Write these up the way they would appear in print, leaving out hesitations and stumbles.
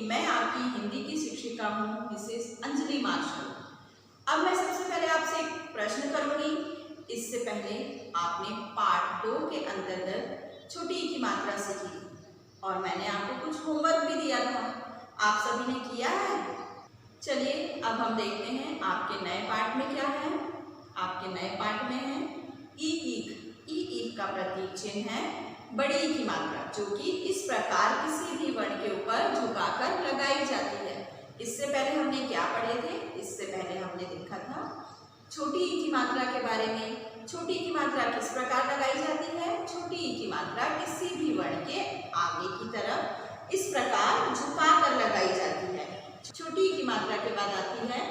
मैं आपकी हिंदी की शिक्षिका हूँ मिसेस अंजलि मार्शल। अब मैं सबसे पहले आपसे एक प्रश्न करूँगी। इससे पहले आपने पाठ 2 के अंतर्गत छोटी ई की मात्रा सीखी और मैंने आपको कुछ होमवर्क भी दिया था। आप सभी ने किया है? चलिए अब हम देखते हैं आपके नए पाठ में क्या है। आपके नए पाठ में है ई ईक। ई ईक का प्रतीक चिन्ह है बड़ी ई की मात्रा, जो कि इस प्रकार किसी भी वर्ण के ऊपर झुकाकर लगाई जाती है। इससे पहले हमने क्या पढ़े थे? इससे पहले हमने देखा था छोटी ई की मात्रा के बारे में। छोटी ई की मात्रा किस प्रकार लगाई जाती है? छोटी ई की मात्रा किसी भी वर्ण के आगे की तरफ इस प्रकार झुकाकर लगाई जाती है। छोटी ई की मात्रा के बाद आती है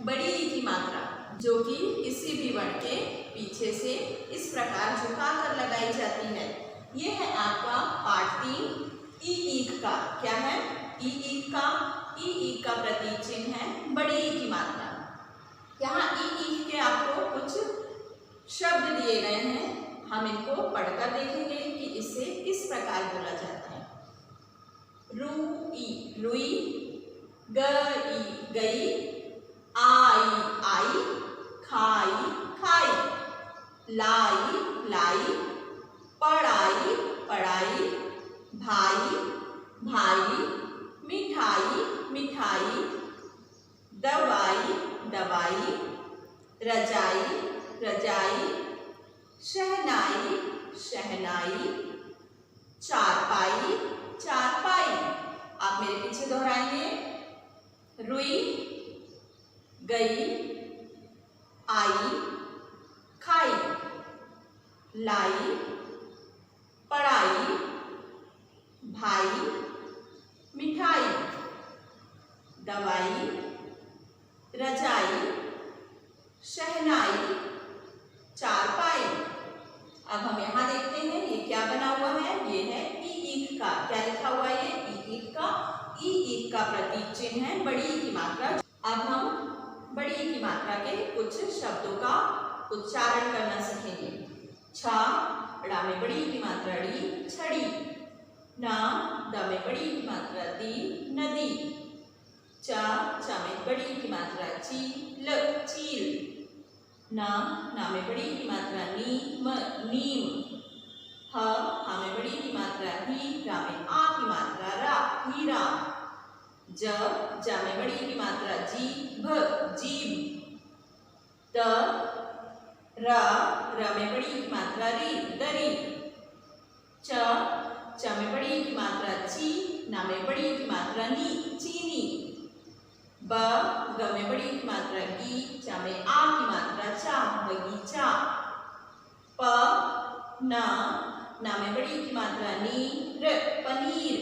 बड़ी ई की मात्रा, जो कि किसी भी वर्ण के पीछे से इस प्रकार झुकाकर लगाई जाती है। ये है आपका पाठ 3 ई ईक का। क्या है? ई ईक का। ई ईक का प्रतीक चिन्ह है बड़ी ई की मात्रा। यहाँ ई ईक के आपको कुछ शब्द दिए गए हैं, हम इनको पढ़कर देखेंगे कि इसे किस प्रकार बोला जाता है। रुई रुई, गई गई, आई आई, खाई खाई, लाई लाई, पढ़ाई पढ़ाई, भाई भाई, मिठाई मिठाई, दवाई दवाई, रजाई रजाई, शहनाई शहनाई, चारपाई चारपाई। आप मेरे पीछे दोहराएंगे। रुई, गई, आई, खाई, लाई, पढ़ाई, भाई, मिठाई, दवाई, रजाई, शहनाई, चारपाई। अब हम यहाँ देखते हैं ये क्या बना हुआ है। ये है ई ईक का। क्या लिखा हुआ है? ये ई ईक का। ई ईक का प्रतीक चिन्ह है बड़ी ई की मात्रा। अब हम बड़ी ई की मात्रा के कुछ शब्दों का उच्चारण करना सीखेंगे। छ, ड़ा में बड़ी ई की मात्रा ड़ी, छड़ी। न, द में बड़ी ई की मात्रा दी, नदी। च में बड़ी ई की मात्रा ची, ल, चील। न में बड़ी ई की मात्रा नी, म, नीम। ह में बड़ी ई की मात्रा ही, रा में आ की मात्रा रा, हीरा। ज में बड़ी ई की मात्रा जी, भ, जीभ। त, र में बड़ी ई की मात्रा री, दरी। च में बड़ी ई की मात्रा ची, ना में बड़ी ई की मात्रा नी, चीनी। ब, ग में बड़ी ई की मात्रा गी, चा में आ की मात्रा चा, बगीचा। प, ना में बड़ी ई की मात्रा नी, र, पनीर।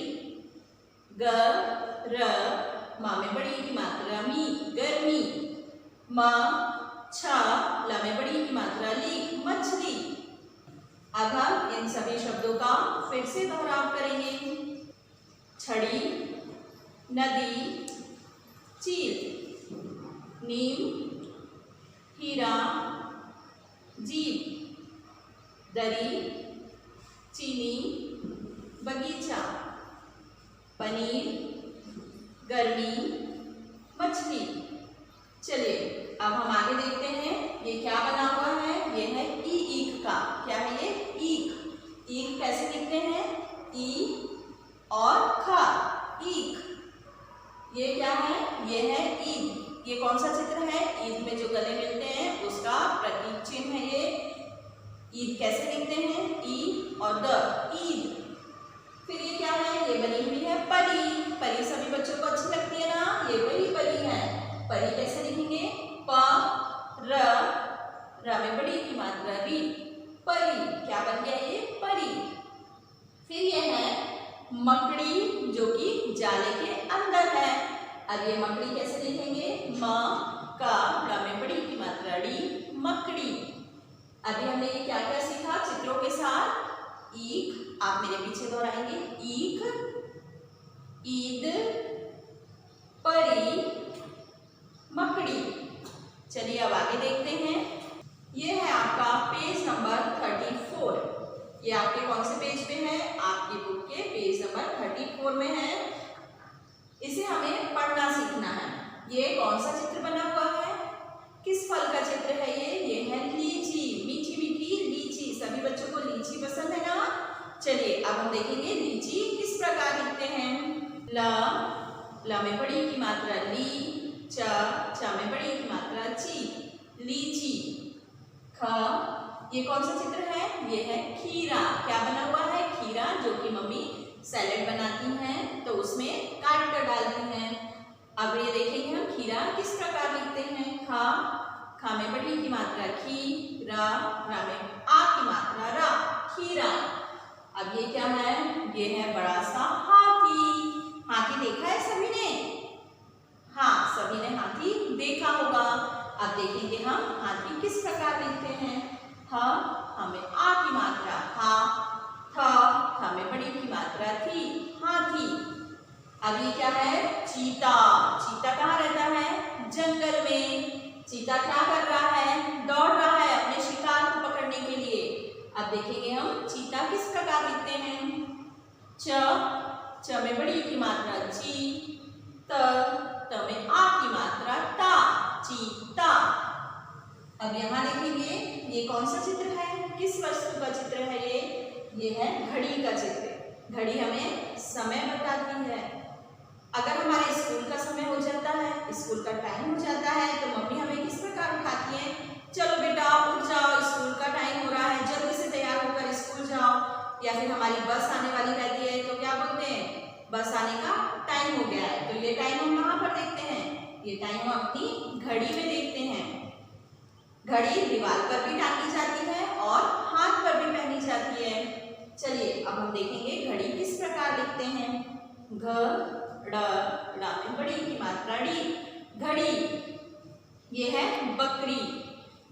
ग, र, मा में बड़ी ई की मात्रा मी, गर्मी। म, छ, ल में बड़ी ई की मात्रा ली, मछली। अब हम इन सभी शब्दों का फिर से दोहराव करेंगे। छड़ी, नदी, चील, नीम, हीरा, जीभ, दरी, चीनी, बगीचा, पनीर, गर्मी, मछली। चलिए अब हम आगे देखते हैं ये क्या बना हुआ है। ये है ई ईक का। क्या है ये? ईक। ईक कैसे लिखते हैं? ई और ख, ईक। ये क्या है? ये है ईद। ये कौन सा चित्र है? ईद में जो गले मिलते हैं उसका प्रतीक चिन्ह है ये। ईद कैसे लिखते हैं? ई और द, ईद। फिर ये क्या है? ये बनी हुई है परी। परी सभी बच्चों को अच्छी लगती है ना? ये वही परी है। परी कैसे लिखेंगे? प, र में बड़ी की मात्रा री, परी। क्या बन गया ये? परी। फिर ये है मकड़ी, जो कि जाले के अंदर है। अब ये मकड़ी कैसे लिखेंगे? म, का, ड में बड़ी की मात्रा डी, मकड़ी। अभी हमने ये क्या क्या सीखा चित्रों के साथ? ईक, आप मेरे पीछे दोहराएंगे। ईक, ईद, परी, मकड़ी। चलिए अब आगे देखते हैं। ये है आपका पेज नंबर 34। ये आपके कौन से पेज पे है? आपकी बुक के पेज नंबर 34 में है। इसे देखेंगे लीची किस प्रकार लिखते हैं। ल में बड़ी की मात्रा ली, च में बड़ी की मात्रा ची, लीची। ख ये कौन सा चित्र है, ये है खीरा। क्या बना हुआ है, खीरा, जो कि मम्मी सैलेड बनाती हैं तो उसमें काट कर डालती हैं। अब ये देखेंगे हम खीरा किस प्रकार लिखते हैं। खा में बड़ी की मात्रा खी, रा में आ की मात्रा रा, खीरा। अब ये क्या है, ये है बड़ा सा हाथी। हाथी देखा है सभी ने, हाँ सभी ने हाथी देखा होगा। अब देखेंगे हम हाथी किस प्रकार लिखते हैं। हमें आ की मात्रा हा, था में बड़ी की मात्रा थी, हाथी। अब ये क्या है, चीता। चीता कहाँ रहता है, जंगल में। चीता क्या कर रहा है, दौड़ रहा है अपने शिकार को पकड़ने के लिए। अब देखेंगे हम चीता किस प्रकार लिखते हैं। च में बड़ी की मात्रा ची, त में आ की मात्रा ता, चीता। अब यहाँ देखेंगे ये कौन सा चित्र है, किस वस्तु का चित्र है ये है घड़ी का चित्र। घड़ी हमें समय बताती है। अगर हमारे स्कूल का समय हो जाता है, स्कूल का टाइम हो जाता है, तो मम्मी हमें किस प्रकार उठाती है, चलो बेटा उठ जाओ, स्कूल का टाइम हो रहा है, जल्दी से तैयार होकर स्कूल जाओ। या फिर हमारी बस आने वाली रहती है तो क्या बोलते हैं, बस आने का टाइम हो गया है। तो ये टाइम हम कहाँ पर देखते हैं, ये टाइम हम अपनी घड़ी में देखते हैं। घड़ी दीवार पर भी टांगी जाती है और हाथ पर भी पहनी जाती है। चलिए अब हम देखेंगे घड़ी किस प्रकार लिखते हैं। घ ड़ में बड़ी की मात्रा डी, घड़ी। ये है बकरी।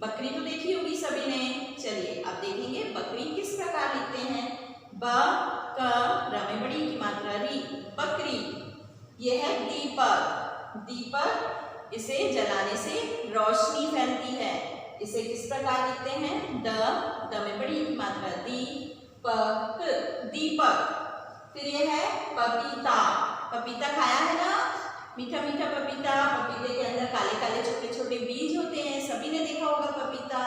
बकरी तो देखी होगी सभी ने। चलिए अब देखेंगे बकरी किस प्रकार लिखते हैं। ब क र में बड़ी की मात्रा री, बकरी। ये है दीपक। दीपक, इसे जलाने से रोशनी फैलती है। इसे किस प्रकार लिखते हैं, द में बड़ी की मात्रा दी, प दीपक। फिर ये है पपीता। पपीता खाया है ना, मीठा मीठा पपीता। पपीते के अंदर काले काले छोटे छोटे बीज होते हैं, सभी ने देखा होगा पपीता।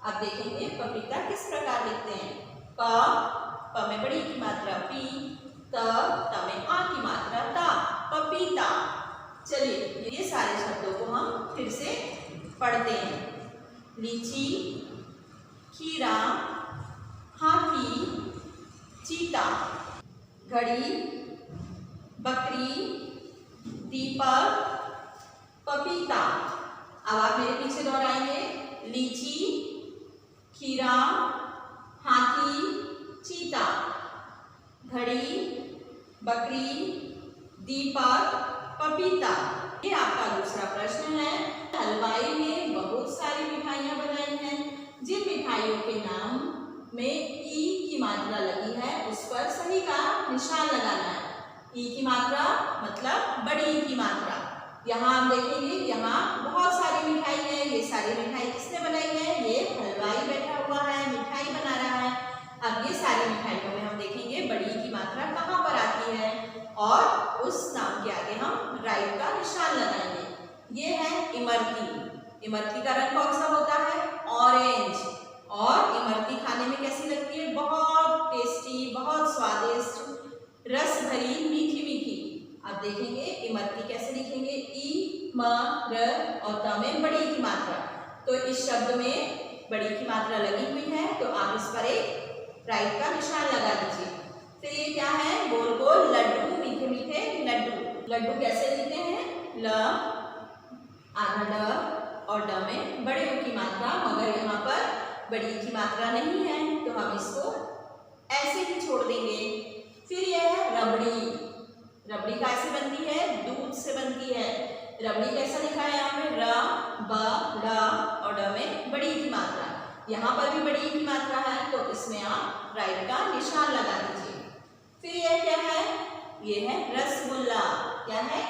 अब देखेंगे पपीता किस प्रकार लिखते हैं। प में बड़ी की मात्रा पी, त में आ की मात्रा ता, पपीता। चलिए ये सारे शब्दों को हम फिर से पढ़ते हैं। लीची, खीरा, हाथी, चीता, घड़ी, बकरी, दीपक, पपीता। अब आप मेरे पीछे दोहराएंगे। लीची, खीरा, हाथी, चीता, घड़ी, बकरी, दीपक, पपीता। ये आपका दूसरा प्रश्न है। हलवाई ने बहुत सारी मिठाइयाँ बनाई हैं। जिन मिठाइयों के नाम में ई की मात्रा लगी है उस पर सही का निशान लगाना है। ई की मात्रा मतलब बड़ी ई की मात्रा। यहाँ हम देखेंगे, यहाँ बहुत सारी मिठाई है। ये सारी मिठाई किसने बनाई है, ये हलवाई बैठा हुआ है, मिठाई बना रहा है। अब ये सारी मिठाइयों में हम देखेंगे बड़ी ई की मात्रा कहाँ पर आती है और उस नाम के आगे हम राइट का निशान लगाएंगे। ये है इमरती। इमरती का रंग कौन सा होता है, ऑरेंज। और इमरती खाने में कैसी लगती है, बहुत टेस्टी, बहुत स्वादिष्ट, रस भरी, मीठी मीठी। अब देखेंगे इमरती कैसे लिखेंगे, ई म र और त में बड़ी की मात्रा। तो इस शब्द में बड़ी की मात्रा लगी हुई है तो आप इस पर एक राइट का निशान लगा दीजिए। फिर ये क्या है, गोल गोल लड्डू, मीठे मीठे लड्डू। लड्डू कैसे लिखते हैं, ल आधा ड और ड में बड़े की मात्रा, मगर यहाँ पर बड़ी की मात्रा नहीं है तो हम इसको ऐसे ही छोड़ देंगे। फिर यह है रबड़ी। रबड़ी कैसे बनती है, दूध से बनती है। रबड़ी कैसा लिखा है यहाँ पे, र ब ड और ड में बड़ी की मात्रा। यहाँ पर भी बड़ी की मात्रा है तो इसमें आप राइट का निशान लगा दीजिए। फिर यह क्या है, ये है रसगुल्ला। क्या है,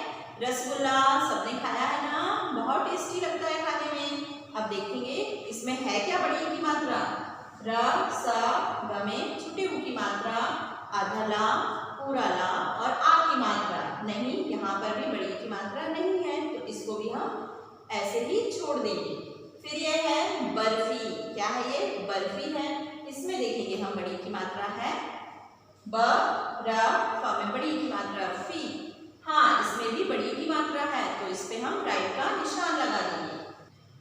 रसगुल्ला। सबने खाया है ना, बहुत टेस्टी लगता है खाने में। अब देखेंगे इसमें है क्या बड़ी की मात्रा, र स ग में छोटी ऊ की मात्रा, आधा ला, पूरा ला और आ की मात्रा नहीं। यहाँ पर भी बड़ी की मात्रा नहीं है तो इसको भी हम ऐसे ही छोड़ देंगे। फिर यह है बर्फी। क्या है ये, बर्फी है। इसमें देखेंगे हम बड़ी की मात्रा है ब र फ में बड़ी की मात्रा फी। हाँ, इसमें भी बड़ी की मात्रा है तो इस पे हम राइट का निशान लगा देंगे।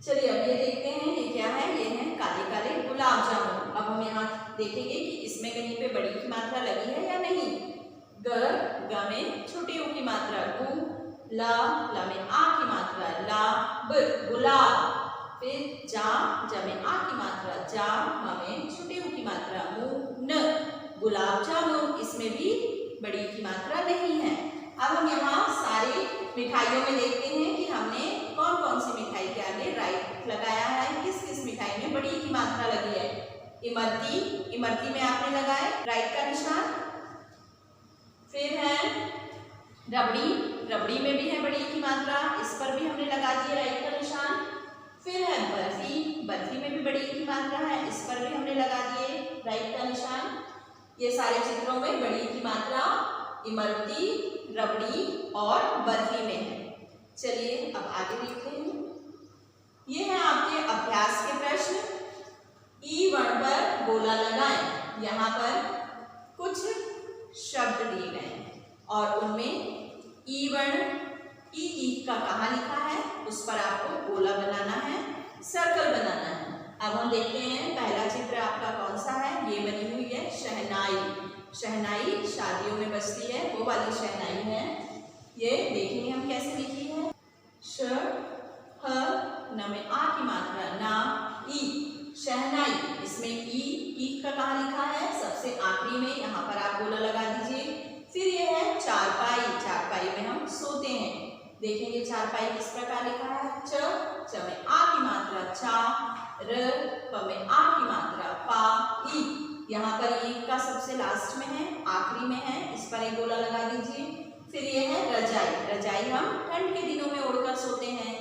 चलिए अब ये देखते हैं ये क्या है। ये है काले काले गुलाब जामुन। अब हम यहाँ देखेंगे कि इसमें कहीं पे बड़ी की मात्रा लगी है या नहीं। ग में छोटी ऊ की मात्रा गु, ला में आ की मात्रा ला, ब गुलाब। फिर जा में आ की मात्रा जा, म में छोटी ऊ की मात्रा मु, न गुलाब जामुन। इसमें भी बड़ी की मात्रा नहीं है। अब हम यहाँ सारी मिठाइयों में देखते हैं कि हमने कौन कौन सी मिठाई के आगे राइट लगाया है, किस किस मिठाई में बड़ी की मात्रा लगी है। इमरती में आपने लगाए राइट का निशान। फिर है रबड़ी में भी है बड़ी की मात्रा, इस पर भी हमने लगा दिया राइट का निशान। फिर है बर्फी में भी बड़ी की मात्रा है, इस पर भी हमने लगा दिए राइट का निशान। ये सारे चित्रों में बड़ी की मात्रा इमरती, रबड़ी और बर्फी में है। चलिए अब आगे देखते हैं। ये है आपके अभ्यास के प्रश्न। ई वर्ण पर गोला लगाएं। यहाँ पर कुछ शब्द दिए गए हैं और उनमें ई वर्ण ई का कहाँ लिखा है उस पर आपको गोला बनाना है, सर्कल बनाना है। अब हम देखते हैं पहला चित्र आपका कौन सा है। ये बनी हुई है शहनाई शादियों में बजती है, वो वाली शहनाई है। ये देखेंगे हम कैसे लिखी है। श ह न में आ की मात्रा ना, ई शहनाई। इसमें ई का कहाँ लिखा है सबसे आखिरी में, यहाँ पर आप गोला लगा दीजिए। फिर ये है चारपाई में हम सोते हैं। देखेंगे चारपाई किस प्रकार लिखा है। च में आ की मात्रा चा, र प में आ की मात्रा पा, ई। यहाँ पर ई का सबसे लास्ट में है, आखिरी में है, इस पर एक गोला लगा दीजिए। फिर ये है रजाई हम ठंड के दिनों में ओढ़कर सोते हैं।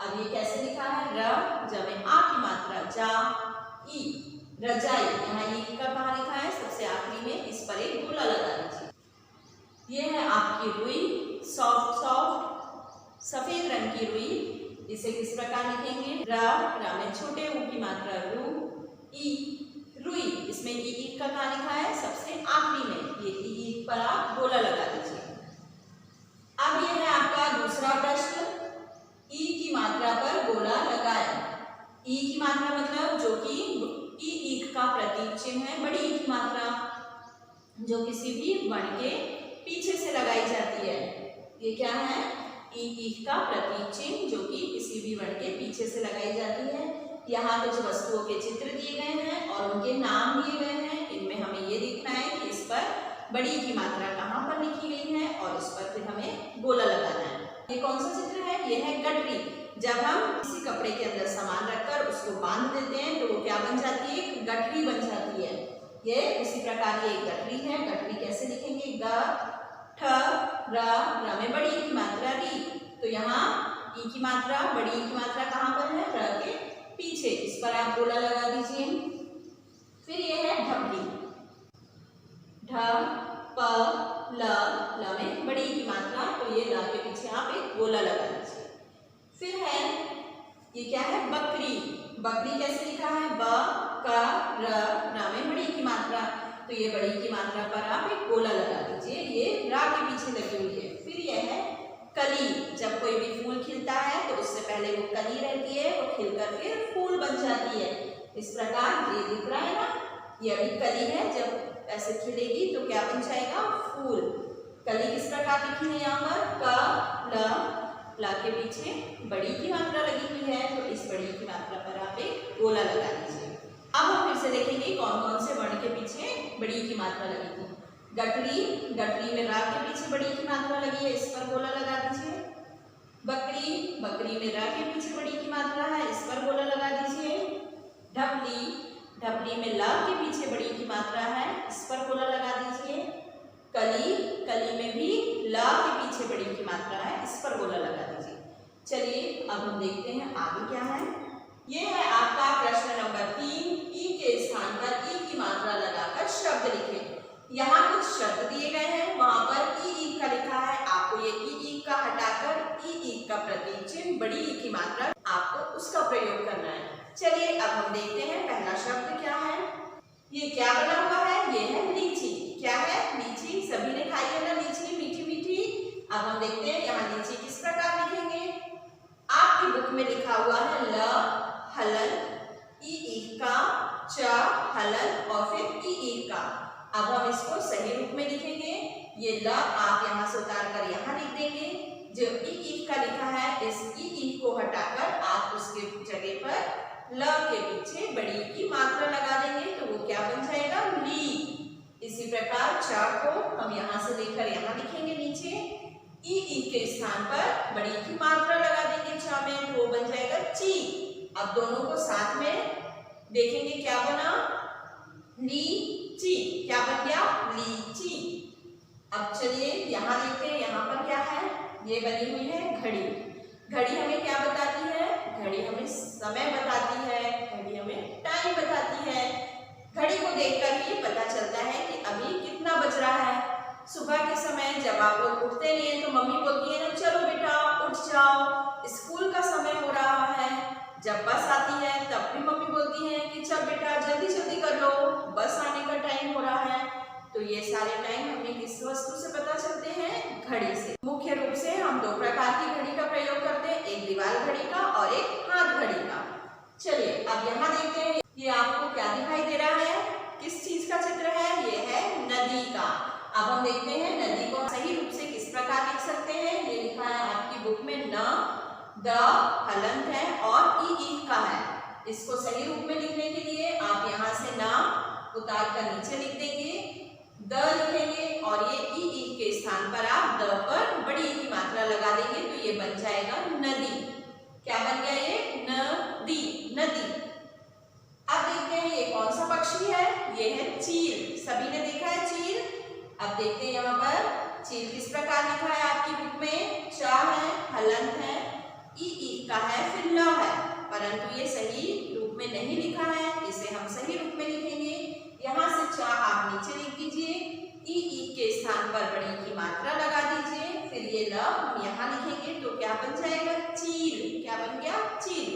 अब ये कैसे लिखा है। र में आ की मात्रा जा, ई रजाई। यहाँ ई का कहाँ लिखा है सबसे आखिरी में, इस पर एक गोला लगा दीजिए। ये है आपकी रुई, सॉफ्ट सफेद रंग की रुई। इसे किस प्रकार लिखेंगे। रा में छोटे ऊ की मात्रा रू, ई रुई। इसमें ई का कहाँ लिखा है सबसे आखिरी में, ये ई पर आप गोला लगा दीजिए। अब ये है आपका दूसरा प्रश्न। ई की मात्रा पर गोला लगाएं। ई की मात्रा मतलब जो कि ई का प्रतीक चिन्ह है, बड़ी ई की मात्रा जो किसी भी वर्ण के पीछे से लगाई जाती है। ये क्या है ई का प्रतीक चिन्ह जो कि किसी भी वर्ण के पीछे से लगाई जाती है। यहाँ कुछ वस्तुओं के चित्र दिए गए हैं और उनके नाम दिए गए हैं। इनमें हमें ये देखना है कि इस पर बड़ी की मात्रा कहाँ पर लिखी गई है और इस पर फिर हमें गोला लगाना है। ये कौन सा चित्र है। ये है गठरी। जब हम किसी कपड़े के अंदर सामान रखकर उसको बांध देते हैं तो वो क्या बन जाती है, एक गठरी बन जाती है। ये उसी प्रकार ये एक गठरी है। गठरी कैसे लिखेंगे। ग ठ र में बड़ी की मात्रा री। तो यहाँ ई की मात्रा बड़ी ई की मात्रा कहाँ पर है, र के पीछे, इस पर आप गोला लगा दीजिए। फिर ये है ढपली। ढ प ल में बड़ी की मात्रा, तो ये ल के पीछे आप एक गोला लगा दीजिए। फिर है ये क्या है बकरी कैसे लिखा है। ब क र में बड़ी की मात्रा, तो ये बड़ी की मात्रा पर आप एक गोला लगा दीजिए। ये रा के पीछे लगी हुई है। फिर ये है कली। जब कोई भी फूल खिलता है तो उससे पहले वो कली रहती है, वो खिलकर फिर फूल बन जाती है। इस प्रकार ये दिख रहा है ना, ये अभी कली है, जब ऐसे खिलेगी तो क्या बन जाएगा, फूल। कली किस प्रकार लिखी है यहाँ पर। क ल के पीछे बड़ी की मात्रा लगी हुई है, तो इस बड़ी की मात्रा पर आप एक गोला लगा दीजिए। अब हम फिर से देखेंगे कौन कौन से वर्ण के पीछे बड़ी की मात्रा लगी थी। गठरी में रा के पीछे बड़ी की मात्रा लगी है, इस पर गोला लगा दीजिए। बकरी में रा के पीछे बड़ी की मात्रा है, इस पर गोला लगा दीजिए। ढपली में ला के पीछे बड़ी की मात्रा है, इस पर गोला लगा दीजिए। कली में भी ला के पीछे बड़ी की मात्रा है, इस पर गोला लगा दीजिए। चलिए अब हम देखते हैं आगे क्या है। ये है आपका प्रश्न नंबर 3। ई के स्थान पर ई की मात्रा लगाकर शब्द लिखें। यहाँ कुछ शब्द दिए गए हैं, वहां पर ई का लिखा है। आपको ये ई का हटाकर ई का प्रतीक चिन्ह बड़ी ई की मात्रा आपको उसका प्रयोग करना है। चलिए अब हम देखते हैं पहला शब्द क्या है। ये क्या बना हुआ है, ये है लीची। क्या है, हलन और फिर ई का। अब हम इसको सही रूप में लिखेंगे। ये ल आप यहाँ से उतार कर यहाँ लिख देंगे। जो ई का लिखा है, इस ई को हटाकर आप उसके जगह पर ल के पीछे बड़ी की मात्रा लगा देंगे तो वो क्या बन जाएगा, ली। इसी प्रकार चा को हम यहाँ से लेकर यहाँ लिखेंगे नीचे, ई के स्थान पर बड़ी की मात्रा लगा देंगे चा में तो वो बन जाएगा ची। अब दोनों को साथ में देखेंगे क्या बना, लीची। क्या बन गया, लीची। अब चलिए यहाँ देखते हैं, यहाँ पर क्या है, ये बनी हुई है घड़ी। घड़ी हमें क्या बताती है, घड़ी हमें समय बताती है, घड़ी हमें टाइम बताती है। घड़ी को देखकर ही पता चलता है कि अभी कितना बज रहा है। सुबह के समय जब आप लोग उठते नहीं है तो मम्मी बोलती है ना, चलो बेटा उठ जाओ, स्कूल का समय हो रहा है। जब बस आती है तब भी मम्मी बोलती है कि चल बेटा जल्दी जल्दी कर लो, बस आने का टाइम हो रहा है। तो ये सारे टाइम हमें किस वस्तु से पता चलते हैं, घड़ी से। मुख्य रूप से हम दो प्रकार की घड़ी का प्रयोग करते हैं, एक दीवार घड़ी का और एक हाथ घड़ी का। चलिए अब यहाँ देखते हैं, ये आपको क्या दिखाई दे रहा है, किस चीज का चित्र है, ये है नदी का। अब हम देखते हैं नदी को सही रूप से किस प्रकार लिख सकते हैं। ये लिखा है आपकी बुक में, न द हलंत है और ई का है। इसको सही रूप में लिखने के लिए आप यहाँ से ना उतार कर नीचे लिख देंगे, द लिखेंगे और ये ई के स्थान पर आप द पर बड़ी की मात्रा लगा देंगे तो ये बन जाएगा नदी। क्या बन गया, ये नदी, नदी। अब देखते हैं ये कौन सा पक्षी है, ये है चील। सभी ने देखा है चील। अब देखते हैं यहाँ पर चील किस प्रकार लिखा है आपकी बुक में, चा है, हलंत है, ई का है, फिर ल है, परंतु ये सही रूप में नहीं लिखा है। इसे हम सही रूप में लिखेंगे। यहाँ से चा आप नीचे लिख दीजिए, ई के स्थान पर बड़ी की मात्रा लगा दीजिए, फिर ये ल हम यहाँ लिखेंगे तो क्या बन जाएगा, चील। क्या बन गया, चील।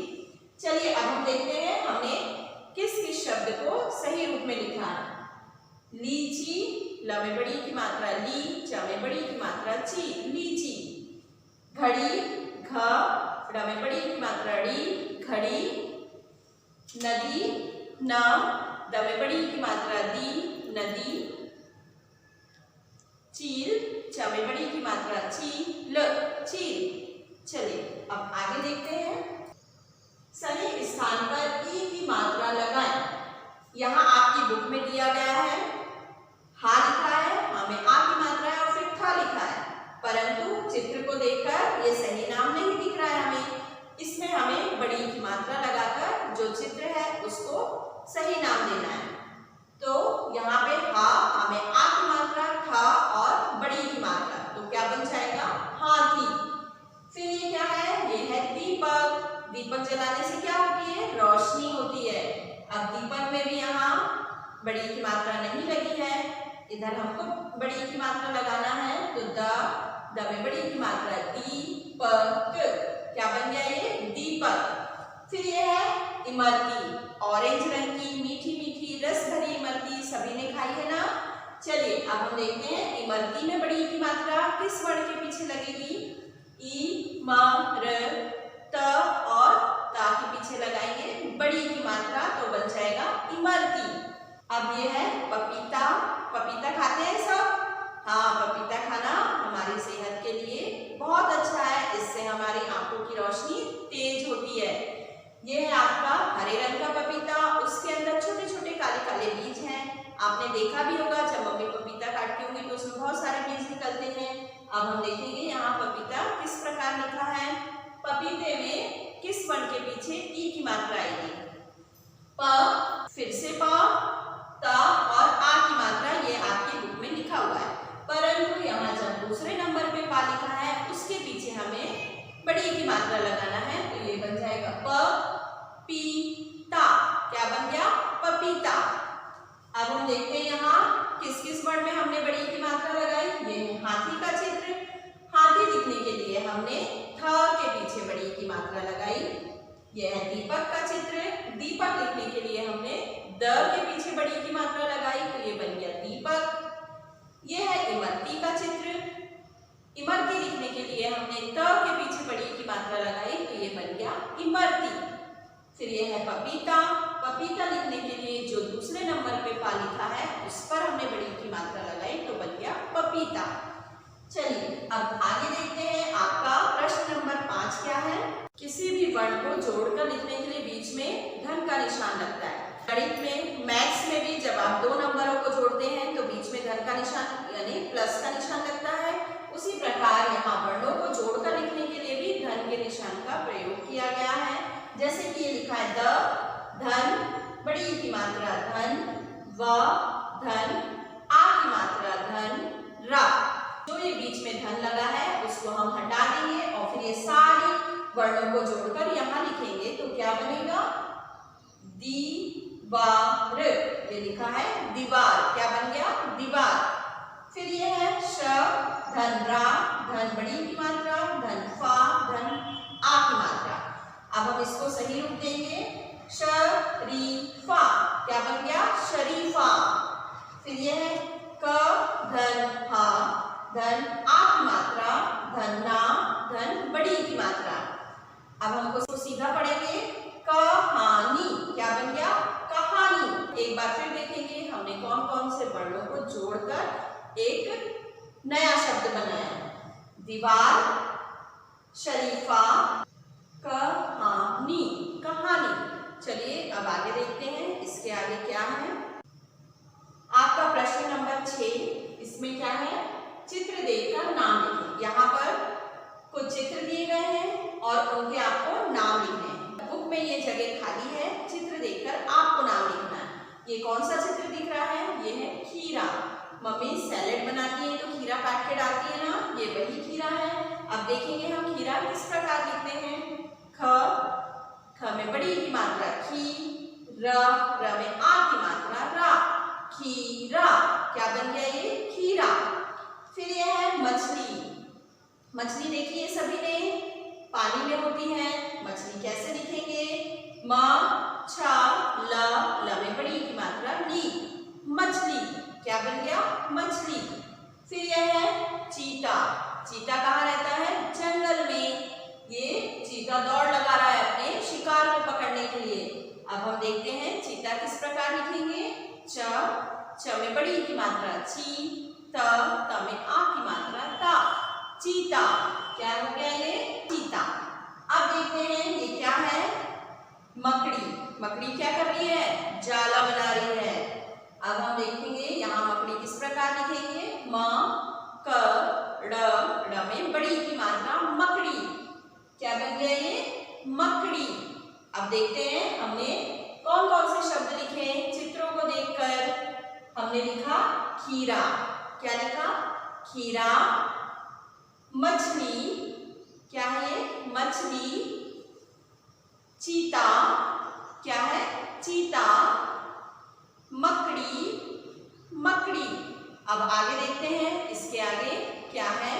चलिए अब हम देखते हैं हमने किस किस शब्द को सही रूप में लिखा है। लीची, ल में बड़ी की मात्रा ली, च में बड़ी की मात्रा ची, लीची। घड़ी, घ, ड़ में बड़ी की मात्रा ड़ी, घड़ी। नदी, न, द में बड़ी की मात्रा दी, नदी। चील, च में बड़ी की मात्रा ची, ल, चील। चलिए अब आगे देखते हैं, सही स्थान पर ई की मात्रा लगाएं। यहाँ आपकी बुक में दिया गया है, हा लिखा है, हा में आ की मात्रा है और फिर था लिखा है, परंतु चित्र को देखकर ये सही नाम नहीं दिख रहा है हमें। इसमें हमें बड़ी की मात्रा लगाकर जो चित्र है उसको सही नाम देना है। तो यहाँ पे हा में आ की मात्रा, था और बड़ी की मात्रा, तो क्या बन जाएगा, हाथी। फिर ये क्या है, ये है दीपक। दीपक जलाने से क्या होती है, रोशनी होती है। अब दीपक में भी यहाँ बड़ी की मात्रा नहीं लगी है, इधर हमको बड़ी की मात्रा लगाना है तो द में बड़ी की मात्रा दीपक। क्या बन गया, ये दीपक। फिर ये है इमरती, ऑरेंज रंग की मीठी मीठी रस भरी इमरती, सभी ने खाई है ना। चलिए अब हम देखते हैं इमरती में बड़ी की मात्रा किस वर्ण के पीछे लगेगी, ई, म, र, त और ता के पीछे लगाएंगे बड़ी की मात्रा तो बन जाएगा इमरती। अब ये है पपीता। पपीता खाते हैं सब, हाँ पपीता खाना हमारी सेहत के लिए बहुत अच्छा है, इससे हमारी आंखों की रोशनी तेज होती है। ये है आपका हरे रंग का पपीता, उसके अंदर छोटे छोटे काले काले बीज हैं। आपने देखा भी होगा जब मम्मी पपीता काटती होंगी तो उसमें बहुत सारे बीज निकलते हैं। अब हम देखेंगे यहाँ पपीता किस प्रकार लिखा है। पपीते में किस वर्ण के पीछे ई की मात्रा आएगी, प, फिर से प, त और आ की मात्रा, ये आपकी बुक में लिखा हुआ है, परंतु यहाँ जब दूसरे नंबर पे पा लिखा है उसके पीछे हमें बड़ी की मात्रा लगाना है तो ये बन जाएगा प, पी, ता। क्या बन गया, पपीता। अब हम देखते हैं यहाँ किस किस वर्ण में हमने बड़ी की मात्रा लगाई। ये है हाथी का चित्र। हाथी लिखने के लिए हमने थ के पीछे बड़ी की मात्रा लगाई। यह है दीपक का चित्र। दीपक लिखने के लिए हमने द के पीछे बड़ी की मात्रा लगाई तो ये बन गया दीपक। यह है इमरती का चित्र। इमरती लिखने के लिए हमने त के पीछे बड़ी की मात्रा लगाई तो ये बन गया इमरती। फिर यह है पपीता। पपीता लिखने के लिए जो दूसरे नंबर प्लस का निशान लगता है, उसी प्रकार यहाँ वर्णों को जोड़कर लिखने के लिए भी धन के निशान का प्रयोग किया गया है। जैसे कि ये लिखा है द, धन, बड़ी ई की मात्रा धन, व धन, आ की मात्रा धन, रा। जो ये बीच में धन लगा है उसको हम हटा देंगे और फिर ये सारी वर्णों को जोड़कर यहाँ लिखेंगे तो क्या बनेगा? दीवार। ये लिखा है दीवार, क्या बन गया? दीवार। फिर ये है श, धन रा, धन बड़ी की मात्रा, धन फा, धन आ की मात्रा। अब हम इसको सही रूप देंगे, शरीफा, क्या बन गया? शरीफा। फिर ये है क, धन हा, धन आ की मात्रा, धन ना, धन बड़ी की मात्रा। अब हमको इसको सीधा पढ़ेंगे, कहानी, क्या बन गया? कहानी। एक बार फिर देखेंगे हमने कौन कौन से वर्णों को जोड़कर एक नया शब्द बनाया। दीवार, शरीफा, कहानी, कहानी। चलिए अब आगे देखते हैं इसके आगे क्या है। आपका प्रश्न नंबर 6, इसमें क्या है? चित्र देखकर नाम लिखें। यहाँ पर कुछ चित्र दिए गए हैं और उनके आपको नाम लिखने हैं। बुक में ये जगह खाली है, चित्र देखकर आपको नाम लिखना है। ये कौन सा चित्र दिख रहा है? ये है खीरा। मम्मी सैलेड बनाती है तो खीरा काट के डालती है ना, ये वही खीरा है। अब देखेंगे हम खीरा किस प्रकार लिखते हैं। ख में बड़ी की मात्रा खी, र में आ की मात्रा रा, खीरा। क्या बन गया? ये खीरा। फिर ये है मछली। मछली देखिए सभी ने, पानी में होती है। मछली कैसे लिखेंगे? म, छ, ल में बड़ी की मात्रा ली, मछली। क्या बन गया? मछली। फिर यह है चीता। चीता कहाँ रहता है? जंगल में। ये चीता दौड़ लगा रहा है अपने शिकार को पकड़ने के लिए। अब हम देखते हैं चीता किस प्रकार लिखेंगे। च में बड़ी की मात्रा ची, त में आ की मात्रा ता, चीता। क्या हो गया? ये चीता। अब देखते हैं ये क्या है? मकड़ी। मकड़ी क्या कर रही है? जाला बना रही है। अब हम देखेंगे यहाँ मकड़ी किस प्रकार लिखेंगे। म, क, ड़ में बड़ी की मात्रा मकड़ी। क्या बन गया? ये मकड़ी। अब देखते हैं हमने कौन कौन से शब्द लिखे चित्रों को देखकर। हमने लिखा खीरा। क्या लिखा? खीरा। मछली, क्या है ये? मछली। चीता, क्या है? चीता। मकड़ी, मकड़ी। अब आगे देखते हैं इसके आगे क्या है।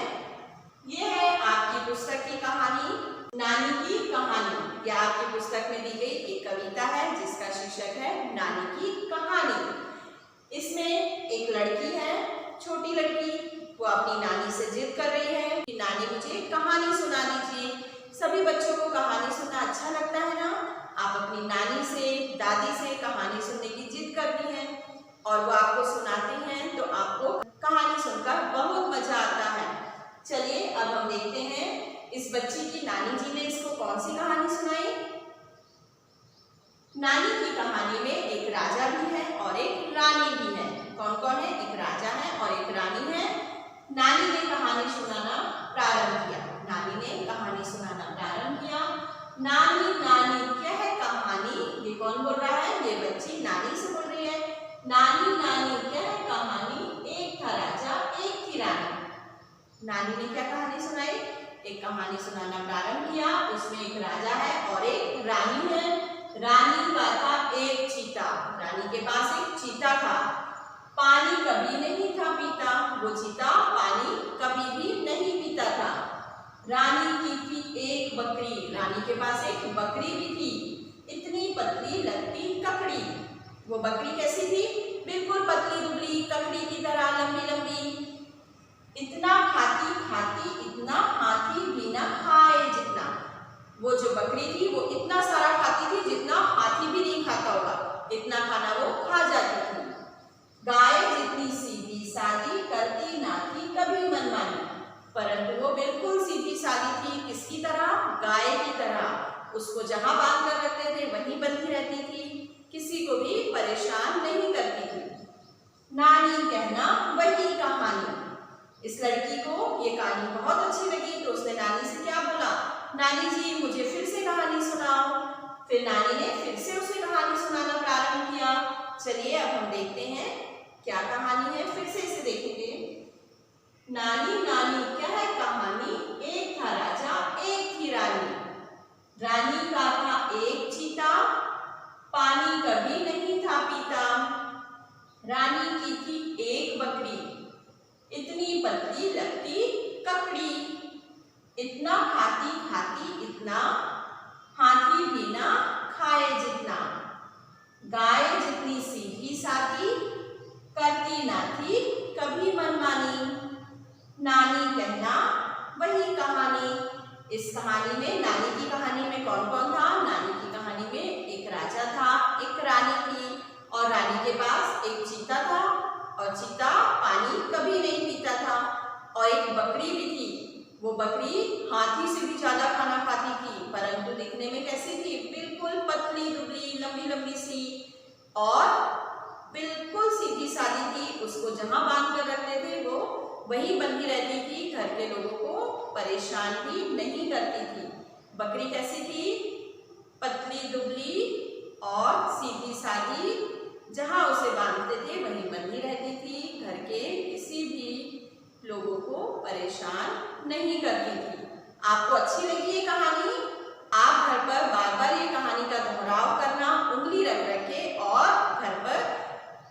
ये है आपकी पुस्तक की कहानी, नानी की कहानी। यह आपकी पुस्तक में दी गई एक कविता है जिसका शीर्षक है नानी की कहानी। इसमें एक लड़की है, छोटी लड़की, वो अपनी नानी से जिद कर रही है कि नानी मुझे कहानी सुना दीजिए। सभी बच्चों को कहानी सुनना अच्छा लगता है ना। आप अपनी नानी से, दादी से कहानी सुनने की जिद करती हैं और वो आपको सुनाती हैं तो आपको कहानी सुनकर बहुत मजा आता है। चलिए अब हम देखते हैं इस बच्ची की नानी जी ने इसको कौन सी कहानी सुनाई। नानी की कहानी में एक राजा भी है और एक रानी भी है। कौन कौन है? एक राजा है और एक रानी है। नानी ने कहानी सुनाना प्रारंभ किया। नानी ने कहानी सुनाना प्रारंभ किया। नानी नानी क्या है कहानी? ये कौन बोल रहा है? ये बच्ची नानी से बोल रही है। नानी नानी क्या है कहानी? एक था राजा, एक थी रानी। नानी ने क्या कहानी सुनाई? एक कहानी सुनाना प्रारंभ किया। उसमें एक राजा है और एक रानी है। रानी का था एक चीता। रानी के पास एक चीता था। पानी कभी नहीं था पीता। वो चीता पानी कभी भी नहीं पीता था। रानी की थी एक बकरी। रानी के पास एक बकरी भी थी। इतनी पतली लगती ककड़ी। वो बकरी कैसी थी? बिल्कुल पतली दुबली ककड़ी की तरह, लंबी लंबी। इतना खाती खाती, इतना हाथी भी ना खाए जितना। वो जो बकरी थी वो इतना सारा खाती थी जितना हाथी भी नहीं खाता होगा। इतना खाना वो खा जाती थी। गाय जितनी सीधी सादी, करती ना थी कभी मनमानी। परंतु वो बिल्कुल सीधी सादी थी। किसकी तरह? गाय की तरह। उसको जहां बांध कर रखते थे वहीं बंधी रहती थी, किसी को भी परेशान नहीं करती थी। नानी कहना वही कहानी। कहानी बहुत अच्छी लगी तो उसने नानी से क्या बोला, नानी जी मुझे फिर से कहानी सुनाओ। फिर नानी ने फिर से उसे कहानी सुनाना प्रारंभ किया। चलिए अब हम देखते हैं क्या कहानी है, फिर से इसे देखेंगे। नानी नानी क्या है कहानी, एक था राजा एक थी रानी, रानी का था एक चीता, पानी कभी नहीं था पीता, रानी की थी एक बकरी, इतनी पतली लगती ककड़ी, इतना खाती खाती इतना, हाथी भी ना खाए जितना, गाय जितनी सीधी सादी, करती ना थी कभी मनमानी, नानी कहना वही कहानी। इस कहानी में, नानी की कहानी में कौन कौन था, नानी की कहानी में एक राजा था, एक रानी थी और रानी के पास एक चीता था और चीता पानी कभी नहीं पीता था, और एक बकरी भी थी। वो बकरी हाथी से भी ज्यादा खाना खाती थी, परंतु दिखने में कैसी थी, बिल्कुल पतली दुबली लंबी लंबी सी और बिल्कुल सीधी सादी थी। उसको जहां बांध कर रखते थे वो वहीं बंधी रहती थी, घर के लोगों को परेशान भी नहीं करती थी। बकरी कैसी थी, पतली दुबली और सीधी सादी, जहां उसे बांधते थे वहीं बंधी रहती थी, घर के किसी भी लोगों को परेशान नहीं करती थी। आपको अच्छी लगी ये कहानी? आप घर पर बार बार ये कहानी का दोहराव करना, उंगली रख रख के, और घर पर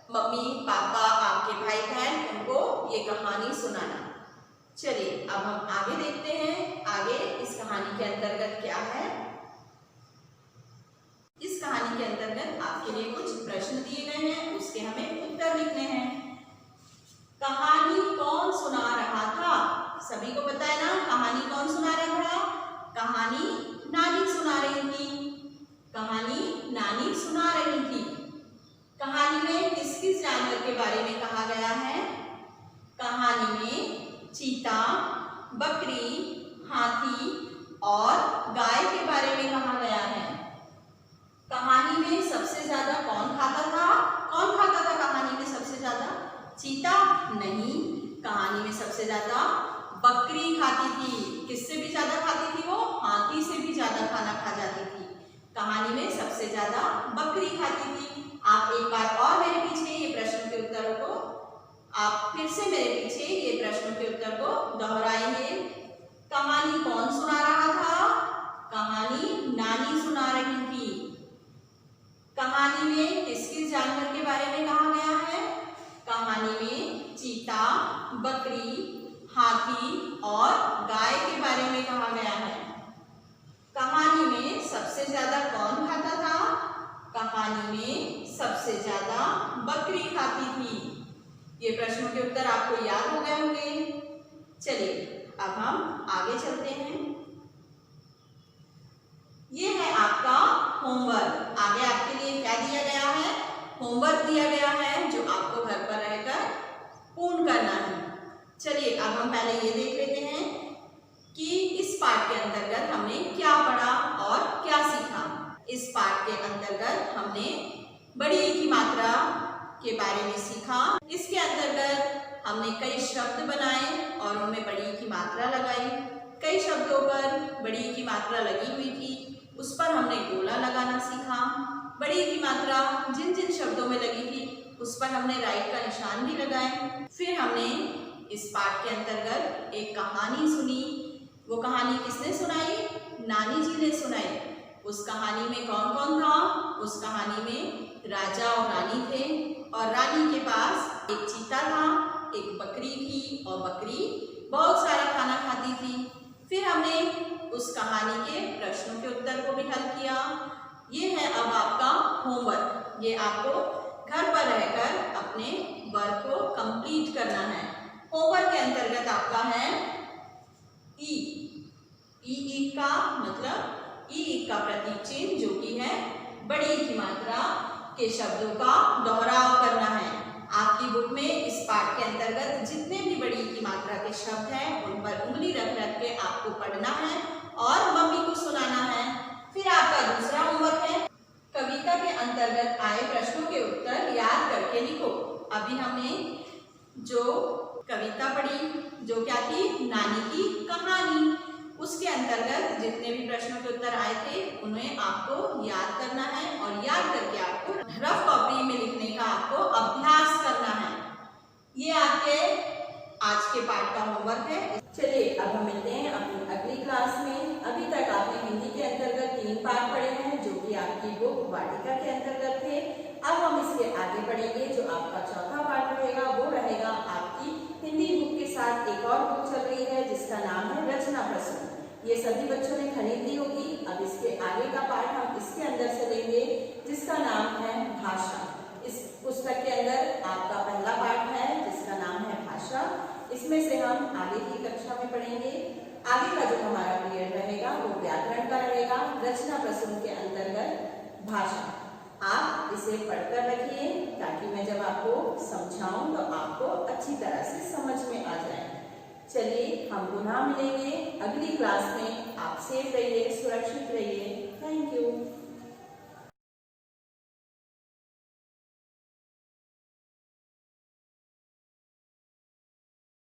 मम्मी पापा आपके भाई बहन उनको ये कहानी सुनाना। चलिए अब हम आगे देखते हैं, आगे इस कहानी के अंतर्गत क्या है। इस कहानी के अंतर्गत आपके लिए कुछ प्रश्न दिए गए हैं, उसके हमें उत्तर लिखने हैं। कहानी कौन सुना रहा था? सभी को पता है ना, कहानी कौन सुना रहा था? कहानी नानी सुना रही थी। कहानी नानी सुना रही थी। कहानी में किस किस जानवर के बारे में कहा गया है? कहानी में चीता, बकरी, हाथी और गाय के बारे में कहा गया है। कहानी में सबसे ज्यादा कौन खाता था? कौन खाता था कहानी में सबसे ज्यादा? चीता नहीं, कहानी में सबसे ज्यादा बकरी खाती थी। किससे भी ज्यादा खाती थी वो? हाथी से भी ज्यादा खाना खा जाती थी। कहानी में सबसे ज्यादा बकरी खाती थी। आप एक बार और मेरे पीछे ये प्रश्न के उत्तरों को, आप फिर से मेरे पीछे ये प्रश्न के उत्तर को दोहराएंगे। कहानी कौन सुना रहा था? कहानी नानी सुना रही थी। कहानी में किस किस जानवर के बारे में कहा गया है? कहानी में चीता, बकरी, हाथी और गाय के बारे में कहा गया है। कहानी में सबसे ज्यादा कौन खाता था? कहानी में सबसे ज्यादा बकरी खाती थी। ये प्रश्नों के उत्तर आपको याद हो गए होंगे। चलिए अब हम आगे चलते हैं। ये है आपका होमवर्क। आगे आपके लिए क्या दिया गया है? होमवर्क दिया गया है जो आपको घर पर रहकर पूर्ण करना है। चलिए अब हम पहले ये देख लेते हैं कि इस पाठ के अंतर्गत हमने क्या पढ़ा और क्या सीखा। इस पाठ के अंतर्गत हमने बड़ी की मात्रा के बारे में सीखा। इसके अंतर्गत हमने कई शब्द बनाए और उनमें बड़ी की मात्रा लगाई। कई शब्दों पर बड़ी की मात्रा लगी हुई थी, उस पर हमने गोला लगाना सीखा। बड़ी की मात्रा जिन जिन शब्दों में लगी थी उस पर हमने राइट का निशान भी लगाए। फिर हमने इस पाठ के अंतर्गत एक कहानी सुनी। वो कहानी किसने सुनाई? नानी जी ने सुनाई। उस कहानी में कौन कौन था? उस कहानी में राजा और रानी थे और रानी के पास एक चीता था, एक बकरी थी और बकरी बहुत सारा खाना खाती थी। फिर हमने उस कहानी के प्रश्नों के उत्तर को भी हल किया। ये है अब आपका होमवर्क। ये आपको घर पर रहकर अपने वर्क को कंप्लीट करना है। होमवर्क के अंतर्गत आपका है ई का मतलब ई का प्रतीक चिन्ह जो कि है बड़ी की मात्रा के शब्दों का दोहराव करना है। आपकी बुक में इस पाठ के अंतर्गत जितने भी बड़ी की मात्रा के शब्द हैं उन पर उंगली रख रख के आपको पढ़ना है और मम्मी को सुनाना है। फिर आपका दूसरा होमवर्क है कविता के अंतर्गत आए प्रश्नों के उत्तर याद करके लिखो। अभी हमने जो कविता पढ़ी जो क्या थी, नानी की कहानी। उसके अंतर्गत जितने भी प्रश्नों के उत्तर आए थे उन्हें आपको याद करना है और याद करके आपको रफ कॉपी में लिखने का आपको अभ्यास करना है। ये आपके आज के पाठ का होमवर्क है। चलिए अब हम मिलते हैं अपनी अगली क्लास में। अभी तक आपने हिंदी के अंतर्गत 3 पाठ पढ़े हैं जो कि आपकी बुक वाटिका के अंतर्गत थे। अब हम इसके आगे पढ़ेंगे। जो आपका चौथा पाठ रहेगा वो रहेगा आपकी हिंदी बुक के साथ एक और बुक चल रही है जिसका नाम है रचना प्रश्न। ये सभी बच्चों ने खरीद ली होगी। अब इसके आगे का पाठ हम इसके अंदर से लेंगे जिसका नाम है भाषा। इस पुस्तक के अंदर आपका पहला पाठ है जिसका नाम है भाषा। इसमें से हम आगे की कक्षा में पढ़ेंगे। आगे का जो हमारा पीरियड रहेगा वो व्याकरण का रहेगा, रचना प्रश्न के अंतर्गत भाषा। आप इसे पढ़कर रखिए ताकि मैं जब आपको समझाऊं तो आपको अच्छी तरह से समझ में आ जाए। चलिए हम पुनः मिलेंगे अगली क्लास में। आप सेफ रहिए, सुरक्षित